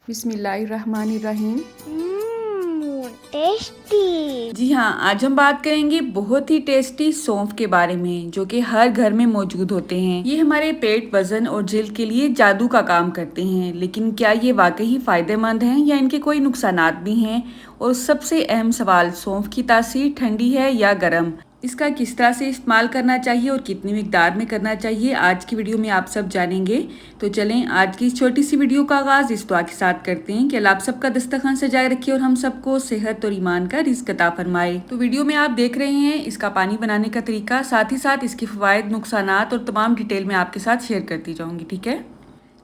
बिस्मिल्लाहिर्रहमानिर्रहीम। टेस्टी। जी हाँ, आज हम बात करेंगे बहुत ही टेस्टी सौंफ के बारे में, जो कि हर घर में मौजूद होते हैं। ये हमारे पेट, वजन और जल्द के लिए जादू का काम करते हैं। लेकिन क्या ये वाकई फायदेमंद हैं या इनके कोई नुकसानात भी हैं? और सबसे अहम सवाल, सौंफ की तासीर ठंडी है या गर्म? इसका किस तरह से इस्तेमाल करना चाहिए और कितनी मिकदार में करना चाहिए, आज की वीडियो में आप सब जानेंगे। तो चलें आज की इस छोटी सी वीडियो का आगाज़ इस दुआ के साथ करते हैं कि अल्लाह आप सबका दस्तरखान सजाए रखे और हम सबको सेहत और ईमान का रिज़्क अता फरमाए। तो वीडियो में आप देख रहे हैं इसका पानी बनाने का तरीका, साथ ही साथ इसके फ़वाइद, नुकसानात और तमाम डिटेल में आपके साथ शेयर करती जाऊँगी, ठीक है।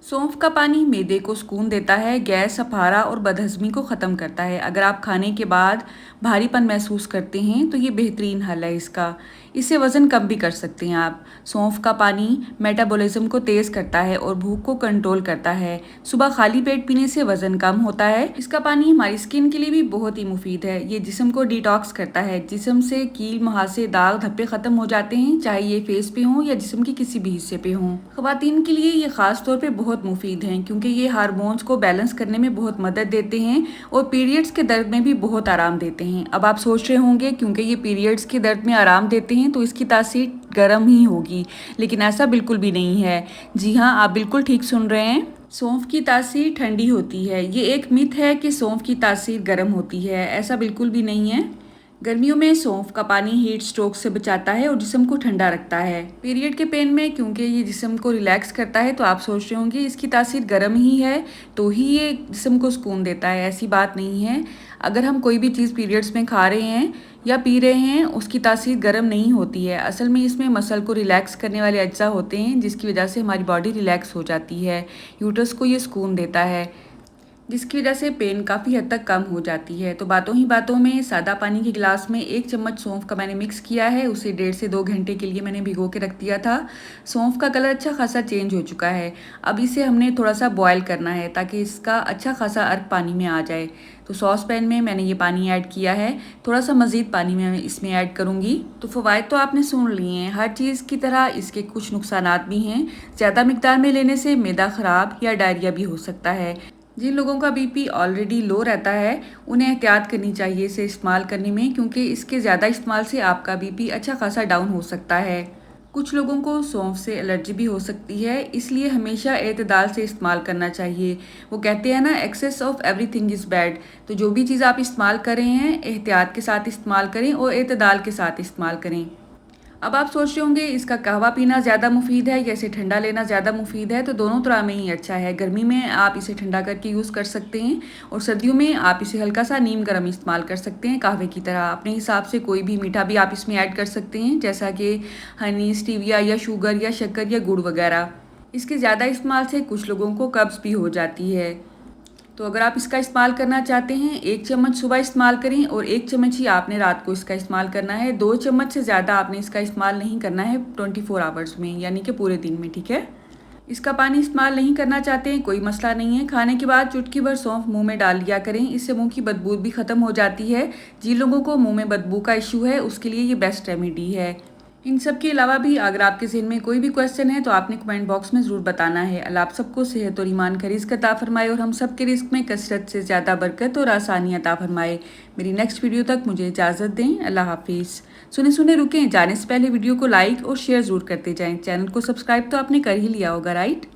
सौंफ का पानी मैदे को सुकून देता है, गैस, अफारा और बदहज़मी को ख़त्म करता है। अगर आप खाने के बाद भारीपन महसूस करते हैं तो ये बेहतरीन हल है इसका। इससे वज़न कम भी कर सकते हैं आप। सौंफ का पानी मेटाबॉलिज्म को तेज़ करता है और भूख को कंट्रोल करता है। सुबह खाली पेट पीने से वज़न कम होता है। इसका पानी हमारी स्किन के लिए भी बहुत ही मुफीद है। ये जिस्म को डिटॉक्स करता है। जिस्म से कील, मुहासे, दाग, धब्बे ख़त्म हो जाते हैं, चाहे ये फेस पे हों या जिस्म के किसी भी हिस्से पे हों। ख़वातीन के लिए ये ख़ास तौर पे बहुत मुफीद हैं क्योंकि ये हार्मोन्स को बैलेंस करने में बहुत मदद देते हैं और पीरियड्स के दर्द में भी बहुत आराम देते हैं। अब आप सोच रहे होंगे क्योंकि ये पीरियड्स के दर्द में आराम देते हैं तो इसकी तासीर गर्म ही होगी, लेकिन ऐसा बिल्कुल भी नहीं है। जी हाँ, आप बिल्कुल ठीक सुन रहे हैं। सौंफ की तासीर ठंडी होती है। ये एक मिथ है कि सौंफ की तासीर गर्म होती है, ऐसा बिल्कुल भी नहीं है। गर्मियों में सौंफ का पानी हीट स्ट्रोक से बचाता है और जिस्म को ठंडा रखता है। पीरियड के पेन में क्योंकि ये जिस्म को रिलैक्स करता है तो आप सोच रहे होंगे इसकी तासीर गर्म ही है तो ही ये जिस्म को सुकून देता है, ऐसी बात नहीं है। अगर हम कोई भी चीज़ पीरियड्स में खा रहे हैं या पी रहे हैं उसकी तासीर गर्म नहीं होती है। असल में इसमें मसल को रिलैक्स करने वाले अज्जा होते हैं जिसकी वजह से हमारी बॉडी रिलैक्स हो जाती है। यूट्रस को ये सुकून देता है जिसकी वजह से पेन काफ़ी हद तक कम हो जाती है। तो बातों ही बातों में सादा पानी के गिलास में 1 चम्मच सौंफ का मैंने मिक्स किया है। उसे 1.5 से 2 घंटे के लिए मैंने भिगो के रख दिया था। सौंफ का कलर अच्छा खासा चेंज हो चुका है। अब इसे हमने थोड़ा सा बॉयल करना है ताकि इसका अच्छा खासा अर्क पानी में आ जाए। तो सॉस पैन में मैंने ये पानी ऐड किया है। थोड़ा सा मज़ीद पानी मैं इसमें ऐड करूँगी। तो फ़वाइद तो आपने सुन लिए हैं। हर चीज़ की तरह इसके कुछ नुकसानात भी हैं। ज़्यादा मिकदार में लेने से मैदा ख़राब या डायरिया भी हो सकता है। जिन लोगों का बीपी ऑलरेडी लो रहता है उन्हें एहतियात करनी चाहिए इसे इस्तेमाल करने में, क्योंकि इसके ज़्यादा इस्तेमाल से आपका बीपी अच्छा खासा डाउन हो सकता है। कुछ लोगों को सौंफ से एलर्जी भी हो सकती है, इसलिए हमेशा एतदाल से इस्तेमाल करना चाहिए। वो कहते हैं ना, excess of everything is bad. तो जो भी चीज़ आप इस्तेमाल कर रहे हैं एहतियात के साथ इस्तेमाल करें और एतदाल के साथ इस्तेमाल करें। अब आप सोच रहे होंगे इसका कहवा पीना ज़्यादा मुफीद है या इसे ठंडा लेना ज़्यादा मुफीद है। तो दोनों तरह में ही अच्छा है। गर्मी में आप इसे ठंडा करके यूज़ कर सकते हैं और सर्दियों में आप इसे हल्का सा नीम गर्म इस्तेमाल कर सकते हैं कहवे की तरह। अपने हिसाब से कोई भी मीठा भी आप इसमें ऐड कर सकते हैं, जैसा कि हनी, स्टीविया या शुगर या शक्कर या गुड़ वगैरह। इसके ज़्यादा इस्तेमाल से कुछ लोगों को कब्ज़ भी हो जाती है। तो अगर आप इसका इस्तेमाल करना चाहते हैं 1 चम्मच सुबह इस्तेमाल करें और 1 चम्मच ही आपने रात को इसका इस्तेमाल करना है। 2 चम्मच से ज़्यादा आपने इसका इस्तेमाल नहीं करना है 24 आवर्स में, यानी कि पूरे दिन में, ठीक है। इसका पानी इस्तेमाल नहीं करना चाहते हैं, कोई मसला नहीं है। खाने के बाद चुटकी भर सौंफ मुंह में डाल लिया करें, इससे मुंह की बदबू भी ख़त्म हो जाती है। जिन लोगों को मुंह में बदबू का इशू है उसके लिए ये बेस्ट रेमेडी है। इन सब के अलावा भी अगर आपके ज़हन में कोई भी क्वेश्चन है तो आपने कमेंट बॉक्स में ज़रूर बताना है। अल्लाह आप सबको सेहत और ईमान का रिज़्क अता फरमाए और हम सब के रिज़्क में कसरत से ज़्यादा बरकत और आसानी अता फरमाए। मेरी नेक्स्ट वीडियो तक मुझे इजाज़त दें। अल्लाह हाफिज़। सुने सुने रुकें, जाने से पहले वीडियो को लाइक और शेयर ज़रूर करते जाएँ। चैनल को सब्सक्राइब तो आपने कर ही लिया होगा, राइट।